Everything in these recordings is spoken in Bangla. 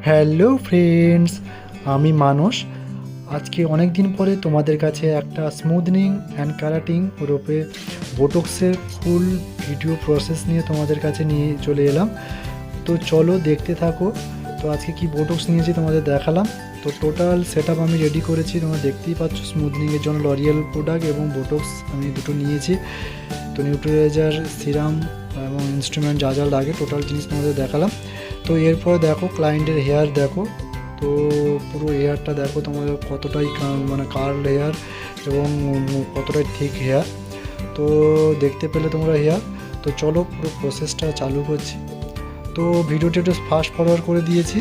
হ্যালো ফ্রেন্ডস, আমি মানস। আজকে অনেক দিন পরে তোমাদের কাছে একটা স্মুথনিং অ্যান্ড কারাটিং ওরূপে বোটক্সের ফুল ভিডিও প্রসেস নিয়ে তোমাদের কাছে নিয়ে চলে এলাম। তো চলো দেখতে থাকো। তো আজকে কি বোটক্স নিয়েছি তোমাদের দেখালাম। তো টোটাল সেট আমি রেডি করেছি, তোমরা দেখতেই পাচ্ছ। স্মুথনিংয়ের জন্য লরিয়াল প্রোডাক্ট এবং বোটক্স আমি দুটো নিয়েছি। তো নিউট্রালাইজার, সিরাম এবং ইনস্ট্রুমেন্ট যা যা লাগে টোটাল জিনিস তোমাদের দেখালাম। তো এরপর দেখো ক্লায়েন্টের হেয়ার দেখো। তো পুরো হেয়ারটা দেখো তোমাদের কতটাই মানে কার্ল হেয়ার এবং কতটাই থিক হেয়ার। তো দেখতে পেলে তোমরা হেয়ার। তো চলো পুরো প্রসেসটা চালু করছি। তো ভিডিওটা একটু ফাস্ট ফরওয়ার্ড করে দিয়েছি,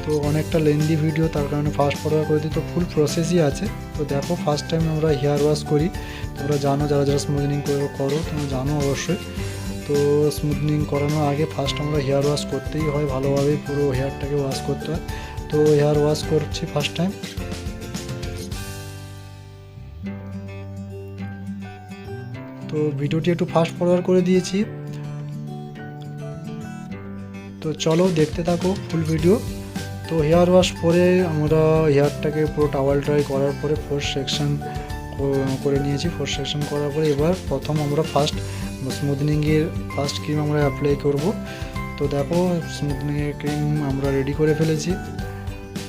তো অনেকটা লেন্দি ভিডিও, তার কারণে ফাস্ট ফরওয়ার্ড করে দিই। তো ফুল প্রসেসই আছে। তো দেখো ফার্স্ট টাইম আমরা হেয়ার ওয়াশ করি, তোমরা জানো, যারা যারা স্মুথনিং করো তোমরা জানো অবশ্যই। তো স্মুথনিং করানোর আগে ফার্স্ট আমরা হেয়ার ওয়াশ করতেই হয়, ভালোভাবে পুরো হেয়ারটাকে ওয়াশ করতে হয়। তো হেয়ার ওয়াশ করছি ফার্স্ট টাইম। তো ভিডিওটি একটু ফাস্ট ফরওয়ার্ড করে দিয়েছি। তো চলো দেখতে থাকো ফুল ভিডিও। তো হেয়ার ওয়াশ পরে আমরা হেয়ারটাকে পুরো টাওয়াল ড্রাই করার পরে ফোর সেকশন করে নিয়েছি। ফোর সেকশন করার পরে এবার প্রথম আমরা ফার্স্ট স্মুথনিংয়ের ফার্স্ট ক্রিম আমরা অ্যাপ্লাই করব। তো দেখো স্মুথনিংয়ের ক্রিম আমরা রেডি করে ফেলেছি।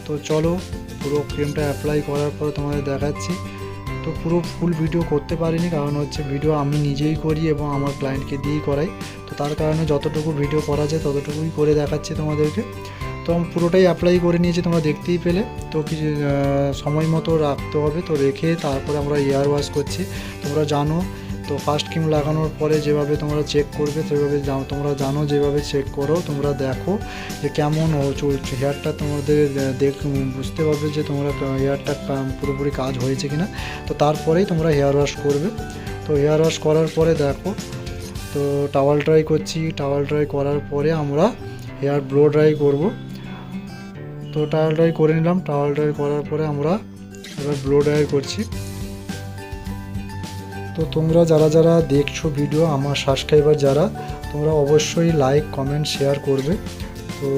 তো চলো পুরো ক্রিমটা অ্যাপ্লাই করার পর তোমাদের দেখাচ্ছি। তো পুরো ফুল ভিডিও করতে পারিনি, কারণ হচ্ছে ভিডিও আমি নিজেই করি এবং আমার ক্লায়েন্টকে দিয়েই করাই। তো তার কারণে যতটুকু ভিডিও করা যায় ততটুকুই করে দেখাচ্ছি তোমাদেরকে। তো আমি পুরোটাই অ্যাপ্লাই করে নিয়েছি, তোমরা দেখতেই পেলে। তো কিছু সময় মতো রাখতে হবে, তো রেখে তারপরে আমরা হেয়ার ওয়াশ করছি। তোমরা জানো তো ফার্স্ট ক্রিম লাগানোর পরে যেভাবে তোমরা চেক করবে সেভাবে তোমরা জানো, যেভাবে চেক করো তোমরা দেখো যে কেমন চলছে হেয়ারটা, তোমাদের বুঝতে পারবে যে তোমরা হেয়ারটা পুরোপুরি কাজ হয়েছে কিনা। তো তারপরেই তোমরা হেয়ার ওয়াশ করবে। তো হেয়ার ওয়াশ করার পরে দেখো, তো টাওয়াল ড্রাই করছি। টাওয়াল ড্রাই করার পরে আমরা হেয়ার ব্লো ড্রাই করব। তো টাওয়াল ড্রাই করে নিলাম। টাওয়াল ড্রাই করার পরে আমরা এবার ব্লো ড্রাই করছি। তো তোমরা যারা যারা দেখছো ভিডিও, আমার সাবস্ক্রাইবার যারা, তোমরা অবশ্যই লাইক কমেন্ট শেয়ার করবে। তো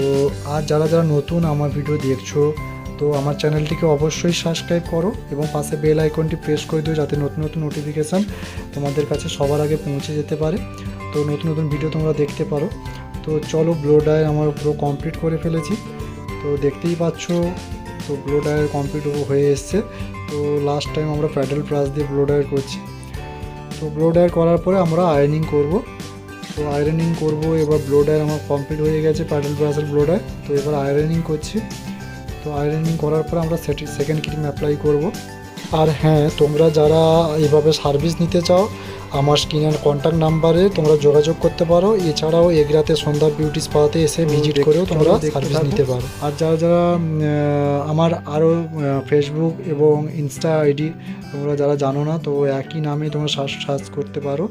আর যারা যারা নতুন আমার ভিডিও দেখছো, তো আমার চ্যানেলটিকে অবশ্যই সাবস্ক্রাইব করো এবং পাশে বেল আইকনটি প্রেস করে দিও, যাতে নতুন নতুন নোটিফিকেশান তোমাদের কাছে সবার আগে পৌঁছে যেতে পারে। তো নতুন নতুন ভিডিও তোমরা দেখতে পারো। তো চলো ব্লো ড্রাই আমার পুরো কমপ্লিট করে ফেলেছি। তো দেখতেই পাচ্ছ, তো ব্লো ড্রাই কমপ্লিট হয়ে এসছে। তো লাস্ট টাইম আমরা প্যাডেল ব্রাশ দিয়ে ব্লো ড্রাই করছি। তো ব্লো ড্রাই করার পরে আমরা আয়রনিং করব। তো আয়রনিং করব এবার ব্লো ড্রাই আমার কমপ্লিট হয়ে গেছে, প্যাডেল ব্রাশের ব্লো ড্রাই। তো এবার আয়রনিং করছি। তো আয়রনিং করার পরে আমরা সেকেন্ড ক্রিম অ্যাপ্লাই করব। আর হ্যাঁ, তোমরা যারা এইভাবে সার্ভিস নিতে চাও, আমার স্ক্রিনের কন্ট্যাক্ট নাম্বারে তোমরা যোগাযোগ করতে পারো। এছাড়াও এগরাতে সন্ধ্যা বিউটি স্পাতে এসে ভিজিট করেও তোমরা সার্ভিস নিতে পারো। আর যারা যারা আমার আরও ফেসবুক এবং ইনস্টা আইডি তোমরা যারা জানো না, তো একই নামে তোমরা সার্চ করতে পারো,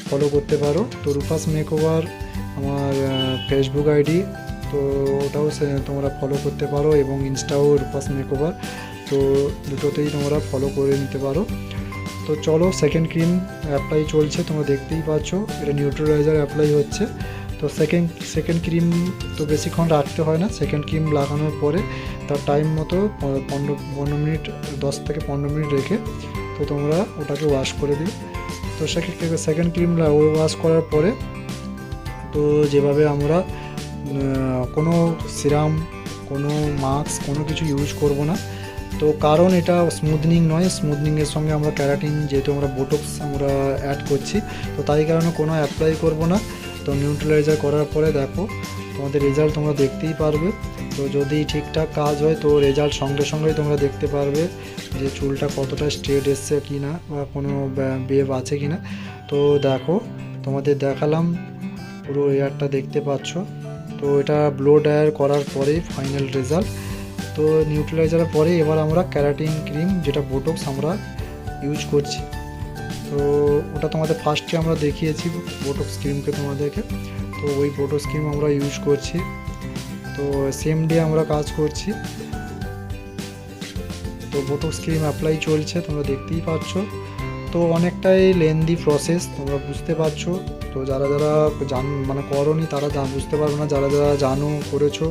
ফলো করতে পারো। তো রূপাস মেকওভার আমার ফেসবুক আইডি, তো ওটাও তোমরা ফলো করতে পারো, এবং ইনস্টাও রূপাস মেকওভার। তো দুটোতেই তোমরা ফলো করে নিতে পারো। তো চলো সেকেন্ড ক্রিম অ্যাপ্লাই চলছে, তোমরা দেখতেই পাচ্ছ। এটা নিউট্রালাইজার অ্যাপ্লাই হচ্ছে। তো সেকেন্ড ক্রিম তো বেশিক্ষণ রাখতে হয় না। সেকেন্ড ক্রিম লাগানোর পরে তার টাইম মতো 15 মিনিট, 10 থেকে 15 মিনিট রেখে তো তোমরা ওটাকে ওয়াশ করে দিও। তো সেকেন্ড ক্রিম ওয়াশ করার পরে তো যেভাবে আমরা কোনো সিরাম, কোনো মাস্ক, কোনো কিছু ইউজ করব না। তো কারণ এটা স্মুথনিং নয়, স্মুথনিংয়ের সঙ্গে আমরা ক্যারাটিন, যেহেতু আমরা বোটক্স আমরা অ্যাড করছি, তো তাই কারণে কোনো অ্যাপ্লাই করব না। তো নিউট্রালাইজার করার পরে দেখো তোমাদের রেজাল্ট তোমরা দেখতেই পারবে। তো যদি ঠিকঠাক কাজ হয় তো রেজাল্ট সঙ্গে সঙ্গেই তোমরা দেখতে পারবে যে চুলটা কতটা স্ট্রেট এসছে কি না, বা কোনো বেভ আছে কি না। তো দেখো তোমাদের দেখালাম, পুরো এয়ারটা দেখতে পাচ্ছ। তো এটা ব্লো ড্রায়ার করার পরেই ফাইনাল রেজাল্ট। তো নিউট্রালাইজারের পরে এবার আমরা ক্যারাটিন ক্রিম, যেটা বোটক্স আমরা ইউজ করছি। তো ওটা তোমাদের ফার্স্টে আমরা দেখিয়েছি বোটক্স ক্রিমকে তোমাদেরকে। তো ওই বোটক্স ক্রিম আমরা ইউজ করছি। তো সেম ডে আমরা কাজ করছি। তো বোটক্স ক্রিম অ্যাপ্লাই চলছে, তোমরা দেখতেই পাচ্ছ। তো অনেকটাই লেন্দি প্রসেস, তোমরা বুঝতে পারছো। তো যারা যারা মানে করোনি তারা বুঝতে পারবে না, যারা যারা জানো করেছো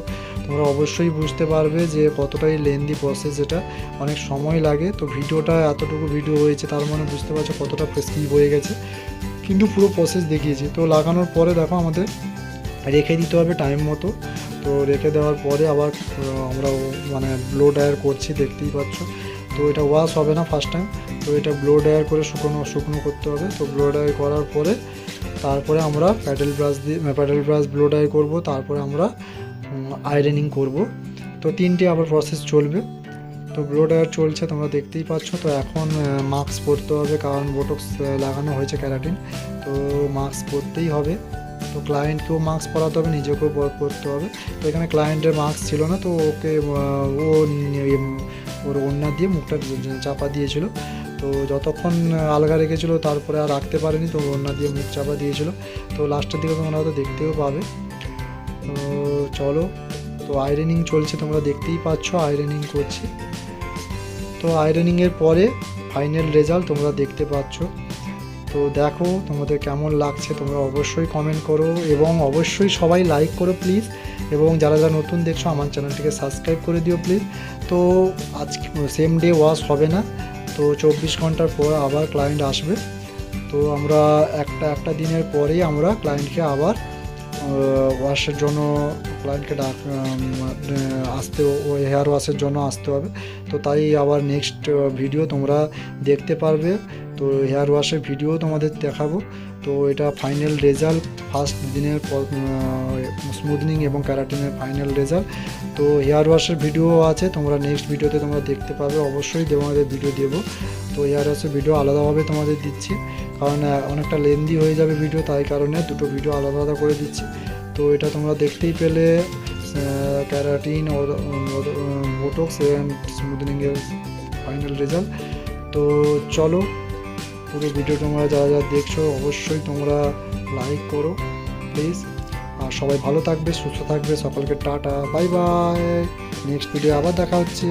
তোমরা অবশ্যই বুঝতে পারবে যে কতটাই লেন্দি প্রসেস, এটা অনেক সময় লাগে। তো ভিডিওটা এতটুকু ভিডিও হয়েছে, তার মানে বুঝতে পারছো কতটা স্কিপ হয়ে গেছে, কিন্তু পুরো প্রসেস দেখিয়েছি। তো লাগানোর পরে দেখো আমাদের রেখে দিতে হবে টাইম মতো। তো রেখে দেওয়ার পরে আবার আমরা মানে ব্লো ড্রায়ার করছি, দেখতেই পাচ্ছ। তো এটা ওয়াশ হবে না ফার্স্ট টাইম, তো এটা ব্লো ড্রায়ার করে শুকনো করতে হবে। তো ব্লো ড্রায়ার করার পরে তারপরে আমরা প্যাডেল ব্রাশ ব্লো ড্রায়ার করবো, তারপরে আমরা আয়রনিং করব। তো তিনটে আবার প্রসেস চলবে। তো ব্লো ড্রায়ার চলছে, তোমরা দেখতেই পাচ্ছ। তো এখন মাস্ক পরতে হবে, কারণ বোটক্স লাগানো হয়েছে ক্যারাটিন, তো মাস্ক পরতেই হবে। তো ক্লায়েন্টকেও মাস্ক পরাতে হবে, নিজেকেও পরতে হবে। তো এখানে ক্লায়েন্টের মাস্ক ছিল না, তো ওকে ওর ওড়না দিয়ে মুখটা চাপা দিয়েছিল। তো যতক্ষণ আলগা রেখেছিল, তারপরে আর রাখতে পারেনি, তো ওড়না দিয়ে মুখ চাপা দিয়েছিল। তো লাস্টের দিকে তোমরা হয়তো দেখতেও পাবে। তো চলো, তো আয়রনিং চলছে, তোমরা দেখতেই পাচ্ছ আয়রনিং করছি। তো আয়রনিংয়ের পরে ফাইনাল রেজাল্ট তোমরা দেখতে পাচ্ছ। তো দেখো তোমাদের কেমন লাগছে, তোমরা অবশ্যই কমেন্ট করো, এবং অবশ্যই সবাই লাইক করো প্লিজ, এবং যারা যারা নতুন দেখছো আমার চ্যানেলটিকে সাবস্ক্রাইব করে দিও প্লিজ। তো আজকে সেম ডে ওয়াশ হবে না, তো 24 ঘন্টার পর আবার ক্লায়েন্ট আসবে। তো আমরা একটা দিনের পরেই আমরা ক্লায়েন্টকে আবার ওয়াশের জন্য আসতে, হেয়ার ওয়াশের জন্য আসতে হবে। তো তাই আবার নেক্সট ভিডিও তোমরা দেখতে পারবে। তো হেয়ার ওয়াশের ভিডিও তোমাদের দেখাবো। তো এটা ফাইনাল রেজাল্ট, ফার্স্ট দিনের স্মুথনিং এবং ক্যারাটিনের ফাইনাল রেজাল্ট। তো হেয়ার ওয়াশের ভিডিও আছে, তোমরা নেক্সট ভিডিওতে তোমরা দেখতে পাবে, অবশ্যই তোমাদের ভিডিও দেবো। তো হেয়ার ওয়াশের ভিডিও আলাদাভাবে তোমাদের দিচ্ছি, কারণ অনেকটা লেন্দি হয়ে যাবে ভিডিও, তাই কারণে দুটো ভিডিও আলাদা আলাদা করে দিচ্ছি। তো এটা তোমরা দেখতেই পেলে ক্যারাটিন ও বোটক্স অ্যান্ড স্মুথনিংয়ের ফাইনাল রেজাল্ট। তো চলো, পুরো ভিডিও তোমরা যারা যারা দেখছো অবশ্যই তোমরা লাইক করো প্লিজ। আর সবাই ভালো থাকবে, সুস্থ থাকবে, সকলকে tata, bye bye. Next video আবার দেখা হচ্ছে।